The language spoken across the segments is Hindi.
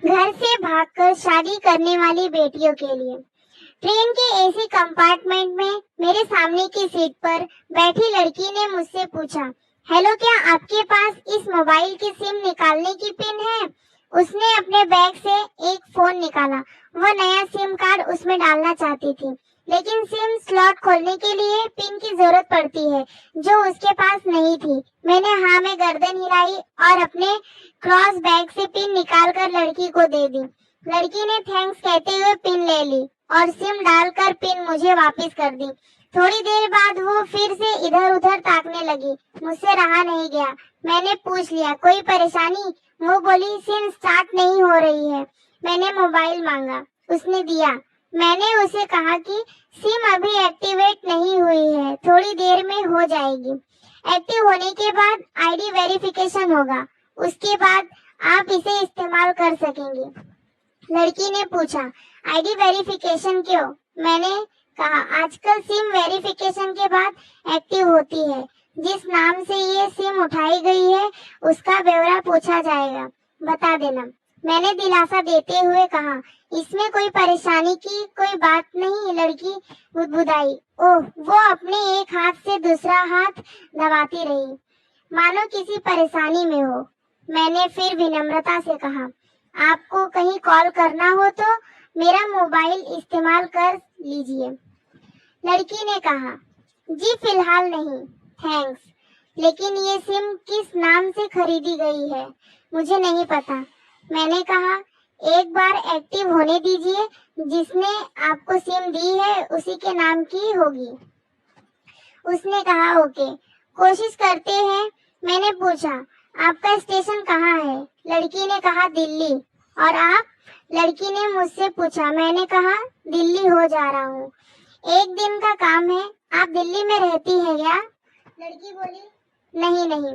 घर से भागकर शादी करने वाली बेटियों के लिए। ट्रेन के एसी कंपार्टमेंट में मेरे सामने की सीट पर बैठी लड़की ने मुझसे पूछा, हेलो, क्या आपके पास इस मोबाइल की सिम निकालने की पिन है? उसने अपने बैग से एक फोन निकाला। वह नया सिम कार्ड उसमें डालना चाहती थी, लेकिन सिम स्लॉट खोलने के लिए पिन की जरूरत पड़ती है जो उसके पास नहीं थी। मैंने हाँ में गर्दन हिलाई और अपने क्रॉस बैग से पिन निकालकर लड़की को दे दी। लड़की ने थैंक्स कहते हुए पिन ले ली और सिम डालकर पिन मुझे वापस कर दी। थोड़ी देर बाद वो फिर से इधर उधर ताकने लगी। मुझसे रहा नहीं गया। मैंने पूछ लिया, कोई परेशानी? वो बोली, सिम स्टार्ट नहीं हो रही है। मैंने मोबाइल मांगा, उसने दिया। मैंने उसे कहा कि सिम अभी एक्टिवेट नहीं हुई है, थोड़ी देर में हो जाएगी। एक्टिव होने के बाद आईडी वेरिफिकेशन होगा, उसके बाद आप इसे इस्तेमाल कर सकेंगे। लड़की ने पूछा, आईडी वेरिफिकेशन क्यों? मैंने कहा, आजकल सिम वेरिफिकेशन के बाद एक्टिव होती है। जिस नाम से ये सिम उठाई गई है उसका ब्यौरा पूछा जाएगा, बता देना। मैंने दिलासा देते हुए कहा, इसमें कोई परेशानी की कोई बात नहीं। लड़की बुदबुदाई। ओह, वो अपने एक हाथ से दूसरा हाथ दबाती रही, मानो किसी परेशानी में हो। मैंने फिर विनम्रता से कहा, आपको कहीं कॉल करना हो तो मेरा मोबाइल इस्तेमाल कर लीजिए। लड़की ने कहा, जी फिलहाल नहीं, थैंक्स। लेकिन ये सिम किस नाम से खरीदी गई है मुझे नहीं पता। मैंने कहा, एक बार एक्टिव होने दीजिए, जिसने आपको सिम दी है उसी के नाम की होगी। उसने कहा, ओके, कोशिश करते हैं। मैंने पूछा, आपका स्टेशन कहाँ है? लड़की ने कहा, दिल्ली। और आप? लड़की ने मुझसे पूछा। मैंने कहा, दिल्ली हो जा रहा हूँ, एक दिन का काम है। आप दिल्ली में रहती हैं क्या? लड़की बोली, नहीं नहीं,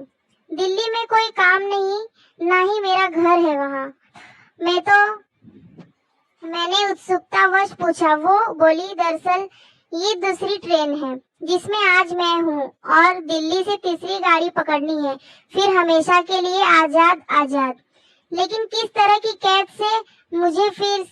दिल्ली में कोई काम नहीं, ना ही मेरा घर है वहाँ। मैंने उत्सुकतावश पूछा। वो बोली, दरअसल ये दूसरी ट्रेन है जिसमें आज मैं हूँ और दिल्ली से तीसरी गाड़ी पकड़नी है, फिर हमेशा के लिए आजाद आजाद। लेकिन किस तरह की कैद से, मुझे फिर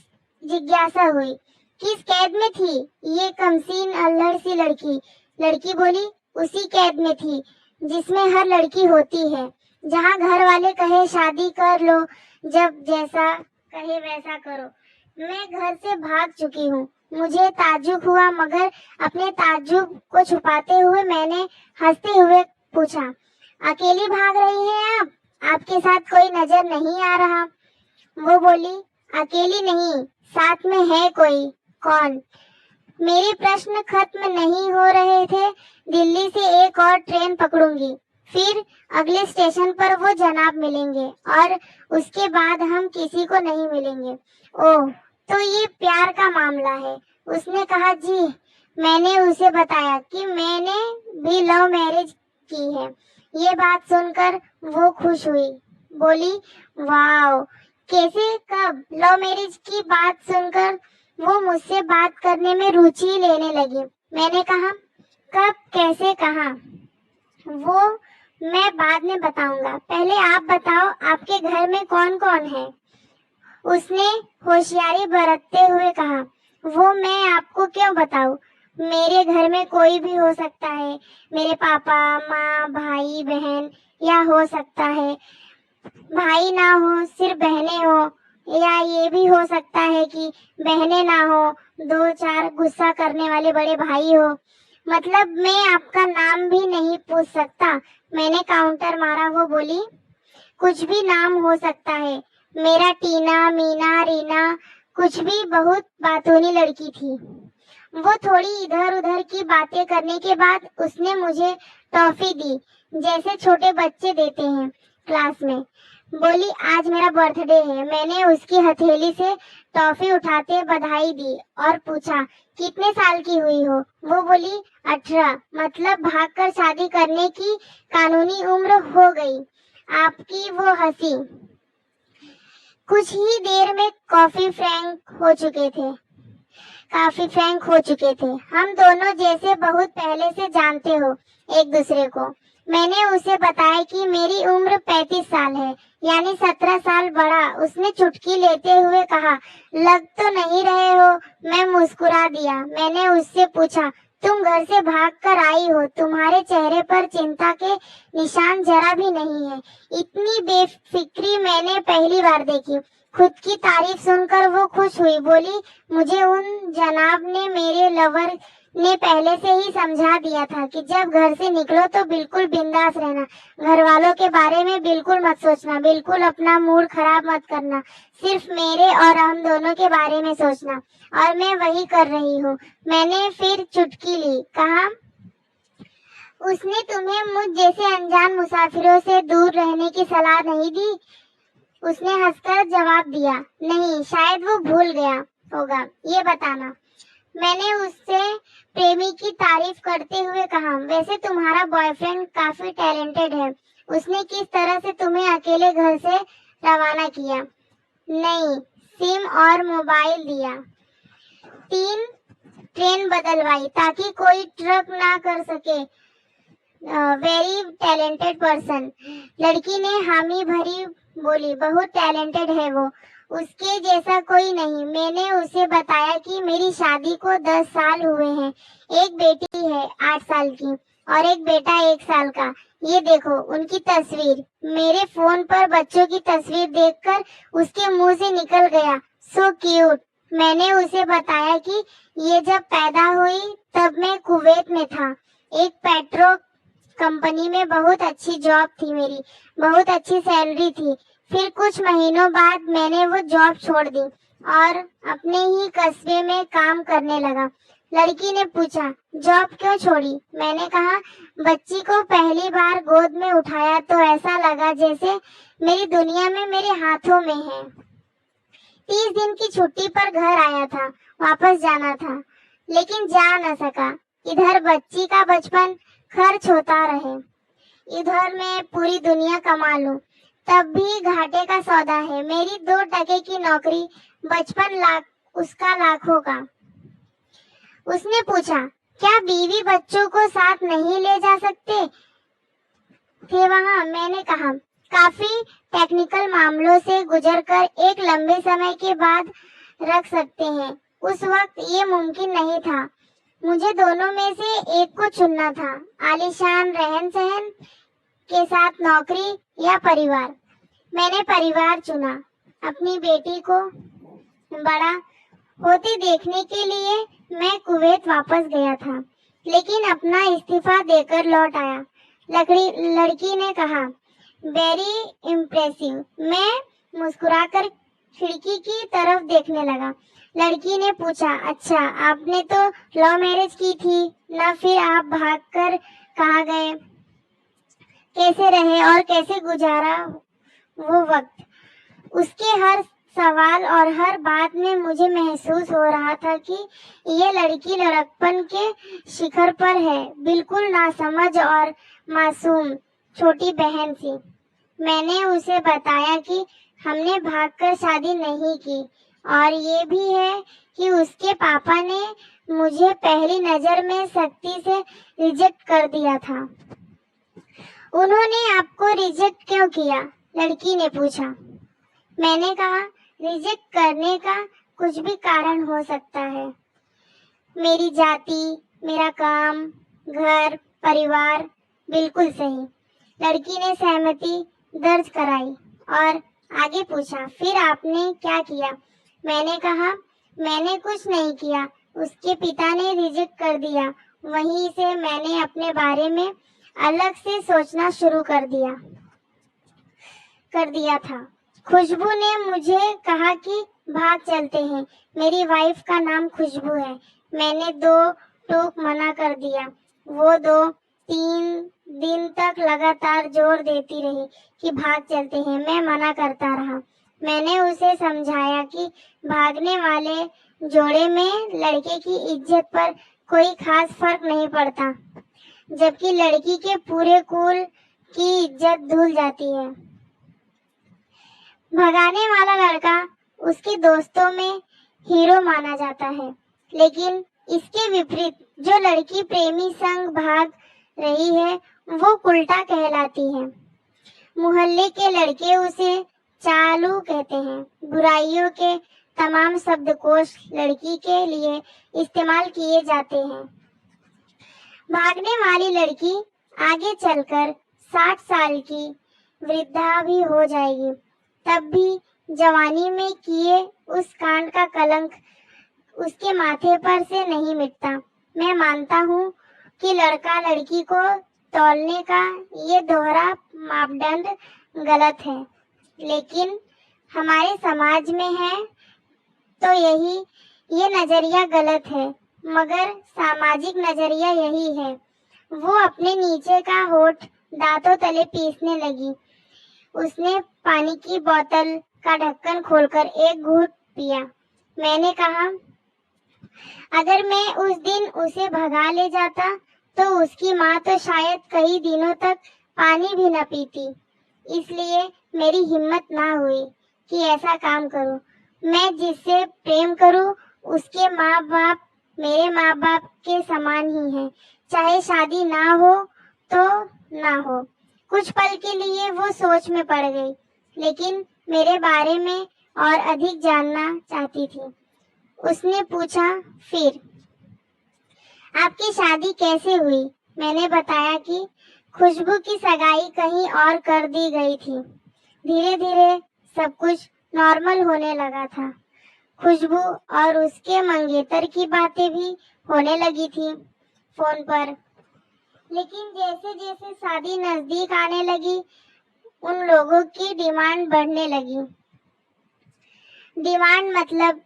जिज्ञासा हुई। किस कैद में थी ये कमसीन अल्हड़ सी लड़की? लड़की बोली, उसी कैद में थी जिसमें हर लड़की होती है, जहाँ घर वाले कहे शादी कर लो, जब जैसा कहे वैसा करो। मैं घर से भाग चुकी हूँ। मुझे ताज्जुब हुआ, मगर अपने ताज्जुब को छुपाते हुए मैंने हंसते हुए पूछा, अकेली भाग रही हैं आप? आपके साथ कोई नजर नहीं आ रहा? वो बोली, अकेली नहीं, साथ में है कोई। कौन? मेरे प्रश्न खत्म नहीं हो रहे थे। दिल्ली से एक और ट्रेन पकड़ूंगी, फिर अगले स्टेशन पर वो जनाब मिलेंगे और उसके बाद हम किसी को नहीं मिलेंगे। ओह, तो ये प्यार का मामला है? उसने कहा, जी। मैंने उसे बताया कि मैंने भी लव मैरिज की है। ये बात सुनकर वो खुश हुई, बोली, वाह, कैसे, कब? लव मैरिज की बात सुनकर वो मुझसे बात करने में रुचि लेने लगी। मैंने कहा, कब, कैसे, कहाँ? वो मैं बाद में बताऊंगा, पहले आप बताओ, आपके घर में कौन कौन है? उसने होशियारी बरतते हुए कहा, वो मैं आपको क्यों बताऊं? मेरे घर में कोई भी हो सकता है, मेरे पापा, माँ, भाई, बहन, या हो सकता है भाई ना हो, सिर्फ बहनें हो, या ये भी हो सकता है कि बहनें ना हो, दो चार गुस्सा करने वाले बड़े भाई हो। मतलब मैं आपका नाम भी नहीं पूछ सकता? मैंने काउंटर मारा। वो बोली, कुछ भी नाम हो सकता है, मेरा टीना, मीना, रीना, कुछ भी। बहुत बातूनी लड़की थी वो। थोड़ी इधर उधर की बातें करने के बाद उसने मुझे टॉफी दी, जैसे छोटे बच्चे देते हैं क्लास में। बोली, आज मेरा बर्थडे है। मैंने उसकी हथेली से टॉफी उठाते बधाई दी और पूछा, कितने साल की हुई हो? वो बोली, 18। मतलब भागकर शादी करने की कानूनी उम्र हो गई आपकी? वो हंसी। कुछ ही देर में काफी फ्रैंक हो चुके थे। हम दोनों जैसे बहुत पहले से जानते हो एक दूसरे को। मैंने उसे बताया कि मेरी उम्र 35 साल है, यानी 17 साल बड़ा। उसने चुटकी लेते हुए कहा, लग तो नहीं रहे हो। मैं मुस्कुरा दिया। मैंने उससे पूछा, तुम घर से भाग कर आई हो, तुम्हारे चेहरे पर चिंता के निशान जरा भी नहीं है। इतनी बेफिक्री मैंने पहली बार देखी। खुद की तारीफ सुनकर वो खुश हुई, बोली, मुझे उन जनाब ने, मेरे लवर ने पहले से ही समझा दिया था कि जब घर से निकलो तो बिल्कुल बिंदास रहना, घर वालों के बारे में बिल्कुल मत सोचना, बिल्कुल अपना मूड खराब मत करना, सिर्फ मेरे और हम दोनों के बारे में सोचना। और मैं वही कर रही हूँ। मैंने फिर चुटकी ली। कहा, उसने तुम्हें मुझ जैसे अनजान मुसाफिरों से दूर रहने की सलाह नहीं दी? उसने हंसकर जवाब दिया, नहीं, शायद वो भूल गया होगा, ये बताना। मैंने उससे प्रेमी की तारीफ करते हुए कहा, वैसे तुम्हारा बॉयफ्रेंड काफी टैलेंटेड है। उसने किस तरह से तुम्हें अकेले घर से रवाना किया? नहीं, सिम और मोबाइल दिया, 3 ट्रेन बदलवाई ताकि कोई ट्रक ना कर सके। Very talented person. लड़की ने हामी भरी बोली, बहुत टैलेंटेड है वो, उसके जैसा कोई नहीं। मैंने उसे बताया कि मेरी शादी को 10 साल हुए हैं, एक बेटी है 8 साल की और एक बेटा 1 साल का। ये देखो उनकी तस्वीर। मेरे फोन पर बच्चों की तस्वीर देखकर उसके मुंह से निकल गया, सो क्यूट। मैंने उसे बताया कि ये जब पैदा हुई तब मैं कुवैत में था, एक पेट्रो कंपनी में बहुत अच्छी जॉब थी मेरी, बहुत अच्छी सैलरी थी। फिर कुछ महीनों बाद मैंने वो जॉब छोड़ दी और अपने ही कस्बे में काम करने लगा। लड़की ने पूछा, जॉब क्यों छोड़ी? मैंने कहा, बच्ची को पहली बार गोद में उठाया तो ऐसा लगा जैसे मेरी दुनिया में मेरे हाथों में है। 30 दिन की छुट्टी पर घर आया था, वापस जाना था, लेकिन जा न सका। इधर बच्ची का बचपन खर्च होता रहे, इधर मैं पूरी दुनिया कमा लूं, तब भी घाटे का सौदा है। मेरी 2 टके की नौकरी, 55 लाख, उसका लाखों का। उसने पूछा, क्या बीवी बच्चों को साथ नहीं ले जा सकते थे वहां? मैंने कहा, काफी टेक्निकल मामलों से गुजरकर एक लंबे समय के बाद रख सकते हैं। उस वक्त ये मुमकिन नहीं था। मुझे दोनों में से एक को चुनना था, आलीशान रहन सहन के साथ नौकरी या परिवार। मैंने परिवार चुना। अपनी बेटी को बड़ा होते देखने के लिए मैं कुवैत वापस गया था, लेकिन अपना इस्तीफा देकर लौट आया। लड़की ने कहा, वेरी इम्प्रेसिव। मैं मुस्कुराकर खिड़की की तरफ देखने लगा। लड़की ने पूछा, अच्छा, आपने तो लव मैरिज की थी ना, फिर आप भागकर कहाँ गए? कैसे रहे और कैसे गुजारा वो वक्त? उसके हर सवाल और हर बात में मुझे महसूस हो रहा था कि ये लड़की लड़कपन के शिखर पर है, बिल्कुल नासमझ और मासूम छोटी बहन सी। मैंने उसे बताया कि हमने भागकर शादी नहीं की और ये भी है कि उसके पापा ने मुझे पहली नजर में सख्ती से रिजेक्ट कर दिया था। उन्होंने आपको रिजेक्ट क्यों किया? लड़की ने पूछा। मैंने कहा, रिजेक्ट करने का कुछ भी कारण हो सकता है, मेरी जाति, मेरा काम, घर, परिवार। बिल्कुल सही। लड़की ने सहमति दर्ज कराई और आगे पूछा, फिर आपने क्या किया? मैंने कहा, मैंने कुछ नहीं किया, उसके पिता ने रिजेक्ट कर दिया। वहीं से मैंने अपने बारे में अलग से सोचना शुरू कर दिया था। खुशबू ने मुझे कहा कि भाग चलते हैं। मेरी वाइफ का नाम खुशबू है। मैंने 2 टूक मना कर दिया। वो 2-3 दिन तक लगातार जोर देती रही कि भाग चलते हैं। मैं मना करता रहा। मैंने उसे समझाया कि भागने वाले जोड़े में लड़के की इज्जत पर कोई खास फर्क नहीं पड़ता, जबकि लड़की के पूरे कुल की इज्जत धुल जाती है। भगाने वाला लड़का उसके दोस्तों में हीरो माना जाता है, लेकिन इसके विपरीत जो लड़की प्रेमी संग भाग रही है वो उल्टा कहलाती है। मोहल्ले के लड़के उसे चालू कहते हैं। बुराइयों के तमाम शब्दकोश लड़की के लिए इस्तेमाल किए जाते हैं। भागने वाली लड़की आगे चलकर 60 साल की वृद्धा भी हो जाएगी, तब भी जवानी में किए उस कांड का कलंक उसके माथे पर से नहीं मिटता। मैं मानता हूँ कि लड़का लड़की को तौलने का ये दोहरा मापदंड गलत है, लेकिन हमारे समाज में है तो ये नजरिया गलत है, मगर सामाजिक नजरिया यही है। वो अपने नीचे का होठ दांतों तले पीसने लगी। उसने पानी की बोतल का ढक्कन खोलकर एक घूंट पिया। मैंने कहा, अगर मैं उस दिन उसे भगा ले जाता तो उसकी माँ तो शायद कई दिनों तक पानी भी न पीती। इसलिए मेरी हिम्मत ना हुई कि ऐसा काम करूं। मैं जिससे प्रेम करूं उसके माँ बाप मेरे माँ बाप के समान ही हैं, चाहे शादी ना हो तो ना हो। कुछ पल के लिए वो सोच में पड़ गई, लेकिन मेरे बारे में और अधिक जानना चाहती थी। उसने पूछा, फिर आपकी शादी कैसे हुई? मैंने बताया कि खुशबू की सगाई कहीं और कर दी गई थी। धीरे धीरे सब कुछ नॉर्मल होने लगा था। खुशबू और उसके मंगेतर की बातें भी होने लगी थी फोन पर, लेकिन जैसे जैसे शादी नजदीक आने लगी उन लोगों की डिमांड बढ़ने लगी। डिमांड मतलब,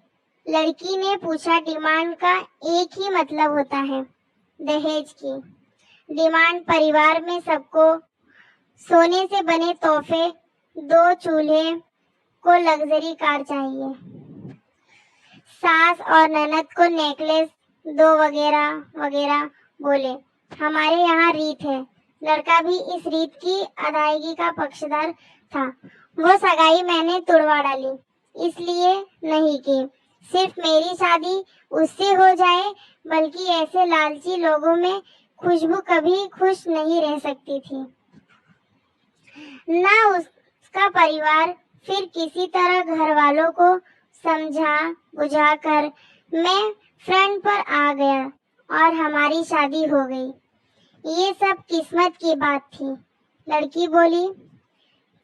लड़की ने पूछा, डिमांड का एक ही मतलब होता है, दहेज की डिमांड। परिवार में सबको सोने से बने तोहफे, 2 चूल्हे को लग्जरी कार चाहिए, सास और ननद को नेकलेस 2 वगैरह वगैरह। बोले, हमारे यहाँ रीत है। लड़का भी इस रीत की अदायगी का पक्षधर था। वो सगाई मैंने तुड़वा डाली, इसलिए नहीं की सिर्फ मेरी शादी उससे हो जाए, बल्कि ऐसे लालची लोगों में खुशबू कभी खुश नहीं रह सकती थी। ना उसका परिवार। फिर किसी तरह घर वालों को समझा बुझाकर मैं फ्रंट पर आ गया और हमारी शादी हो गई। ये सब किस्मत की बात थी। लड़की बोली,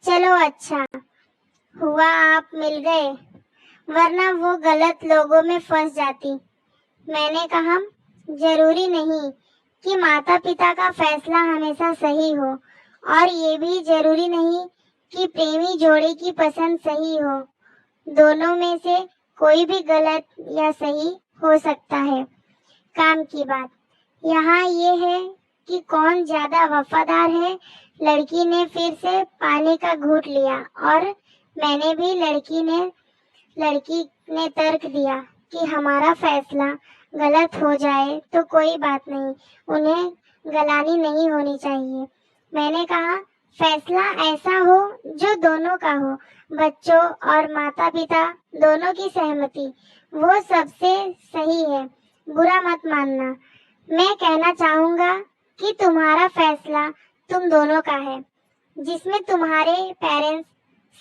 चलो अच्छा हुआ आप मिल गए, वरना वो गलत लोगों में फंस जाती। मैंने कहा, जरूरी नहीं कि माता पिता का फैसला हमेशा सही हो, और ये भी जरूरी नहीं कि प्रेमी जोड़े की पसंद सही हो। दोनों में से कोई भी गलत या सही हो सकता है। काम की बात यहाँ ये है कि कौन ज्यादा वफादार है। लड़की ने फिर से पानी का घूंट लिया और मैंने भी। लड़की ने तर्क दिया कि हमारा फैसला गलत हो जाए तो कोई बात नहीं, उन्हें गलानी नहीं होनी चाहिए। मैंने कहा, फैसला ऐसा हो जो दोनों का हो, बच्चों और माता पिता दोनों की सहमति, वो सबसे सही है। बुरा मत मानना। मैं कहना चाहूंगा कि तुम्हारा फैसला तुम दोनों का है, जिसमें तुम्हारे पेरेंट्स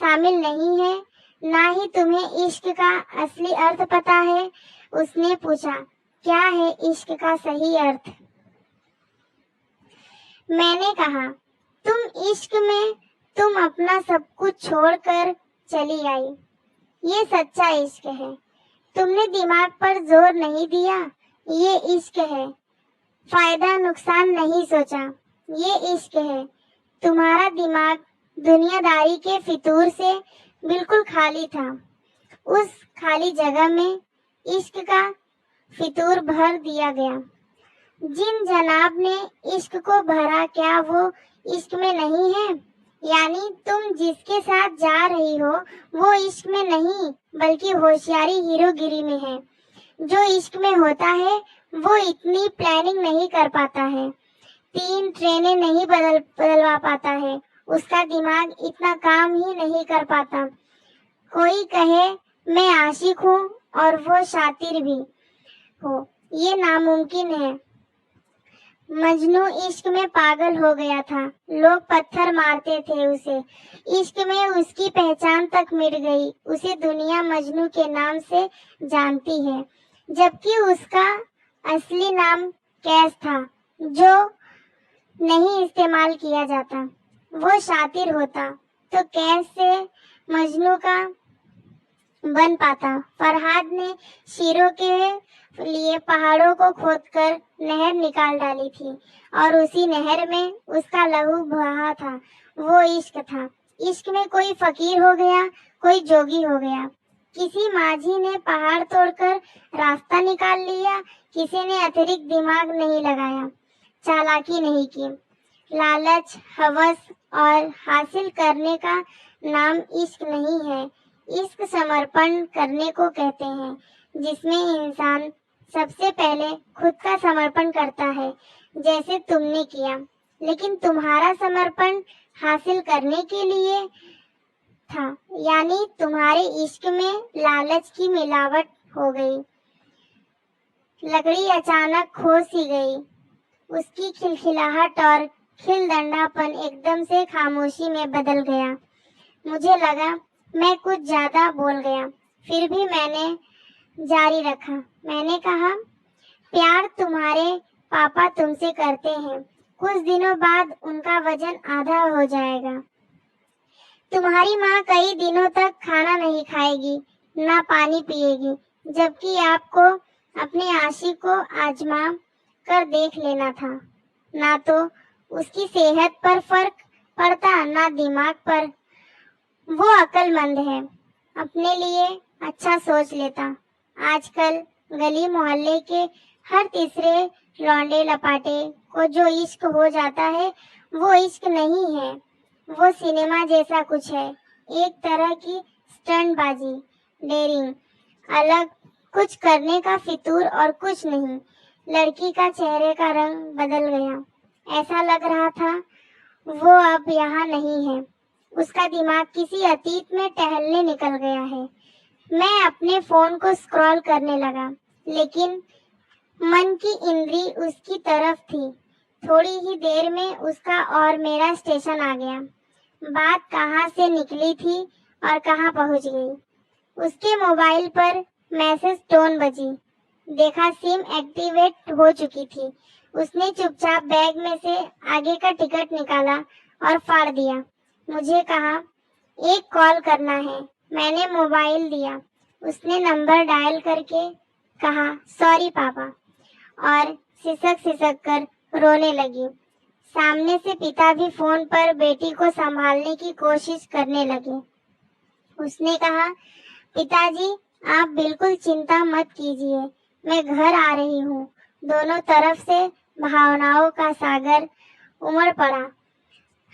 शामिल नहीं है। ना ही तुम्हें इश्क का असली अर्थ पता है। उसने पूछा, क्या है इश्क का सही अर्थ? मैंने कहा, इश्क में तुम अपना सब कुछ छोड़कर चली आई, ये सच्चा इश्क है। तुमने दिमाग पर जोर नहीं दिया, ये इश्क है। फायदा नुकसान नहीं सोचा, ये इश्क है। तुम्हारा दिमाग दुनियादारी के फितूर से बिल्कुल खाली था। उस खाली जगह में इश्क का फितूर भर दिया गया। जिन जनाब ने इश्क को भरा, क्या वो इश्क में नहीं है? यानी तुम जिसके साथ जा रही हो वो इश्क में नहीं, बल्कि होशियारी हीरोगिरी में है। जो इश्क में होता है वो इतनी प्लानिंग नहीं कर पाता है, 3 ट्रेनें नहीं बदलवा पाता है, उसका दिमाग इतना काम ही नहीं कर पाता। कोई कहे मैं आशिक हूँ और वो शातिर भी हो, ये नामुमकिन है। मजनू इश्क में पागल हो गया था। लोग पत्थर मारते थे उसे। इश्क में उसकी पहचान तक मिट गई। उसे दुनिया मजनू के नाम से जानती है, जबकि उसका असली नाम कैस था, जो नहीं इस्तेमाल किया जाता। वो शातिर होता तो कैस से मजनू का बन पाता। फरहाद ने शीरों के लिए पहाड़ों को खोदकर नहर निकाल डाली थी और उसी नहर में उसका लहू बहा था। वो इश्क था। इश्क में कोई फकीर हो गया, कोई जोगी हो गया। किसी माझी ने पहाड़ तोड़कर रास्ता निकाल लिया, किसी ने अतिरिक्त दिमाग नहीं लगाया, चालाकी नहीं की। लालच, हवस और हासिल करने का नाम इश्क नहीं है। इश्क समर्पण करने को कहते हैं, जिसमें इंसान सबसे पहले खुद का समर्पण करता है, जैसे तुमने किया। लेकिन तुम्हारा समर्पण हासिल करने के लिए था, यानी तुम्हारे इश्क में लालच की मिलावट हो गई। लकड़ी अचानक खो सी गई। उसकी खिलखिलाहट और खिलदंडापन एकदम से खामोशी में बदल गया। मुझे लगा मैं कुछ ज्यादा बोल गया, फिर भी मैंने जारी रखा। मैंने कहा, प्यार तुम्हारे पापा तुमसे करते हैं। कुछ दिनों बाद उनका वजन आधा हो जाएगा। तुम्हारी माँ कई दिनों तक खाना नहीं खाएगी, ना पानी पिएगी, जबकि आपको अपने आशिक को आजमा कर देख लेना था। ना तो उसकी सेहत पर फर्क पड़ता, ना दिमाग पर। वो अक्लमंद है, अपने लिए अच्छा सोच लेता। आजकल गली मोहल्ले के हर तीसरे लौंडे लपाटे को जो इश्क हो जाता है, वो इश्क नहीं है। वो सिनेमा जैसा कुछ है, एक तरह की स्टंटबाजी, डेयरिंग, अलग कुछ करने का फितूर और कुछ नहीं। लड़की का चेहरे का रंग बदल गया। ऐसा लग रहा था वो अब यहाँ नहीं है। उसका दिमाग किसी अतीत में टहलने निकल गया है। मैं अपने फोन को स्क्रॉल करने लगा, लेकिन मन की इंद्री उसकी तरफ थी। थोड़ी ही देर में उसका और मेरा स्टेशन आ गया। बात कहाँ से निकली थी और कहाँ पहुँच गई। उसके मोबाइल पर मैसेज टोन बजी। देखा सिम एक्टिवेट हो चुकी थी। उसने चुपचाप बैग में से आगे का टिकट निकाला और फाड़ दिया। मुझे कहा, एक कॉल करना है। मैंने मोबाइल दिया। उसने नंबर डायल करके कहा, सॉरी पापा, और सिसक कर रोने लगी। सामने से पिता भी फोन पर बेटी को संभालने की कोशिश करने लगे। उसने कहा, पिताजी, आप बिल्कुल चिंता मत कीजिए, मैं घर आ रही हूँ। दोनों तरफ से भावनाओं का सागर उमड़ पड़ा।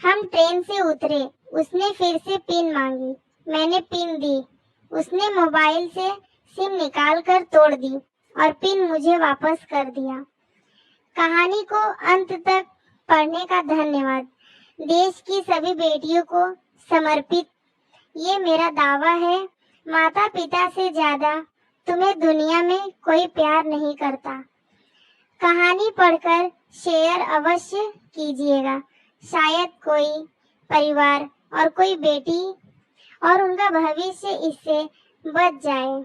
हम ट्रेन से उतरे। उसने फिर से पिन मांगी। मैंने पिन दी। उसने मोबाइल से सिम निकाल कर तोड़ दी और पिन मुझे वापस कर दिया। कहानी को अंत तक पढ़ने का धन्यवाद। देश की सभी बेटियों को समर्पित ये मेरा दावा है, माता पिता से ज्यादा तुम्हें दुनिया में कोई प्यार नहीं करता। कहानी पढ़कर शेयर अवश्य कीजिएगा। शायद कोई परिवार और कोई बेटी और उनका भविष्य इससे बच जाए।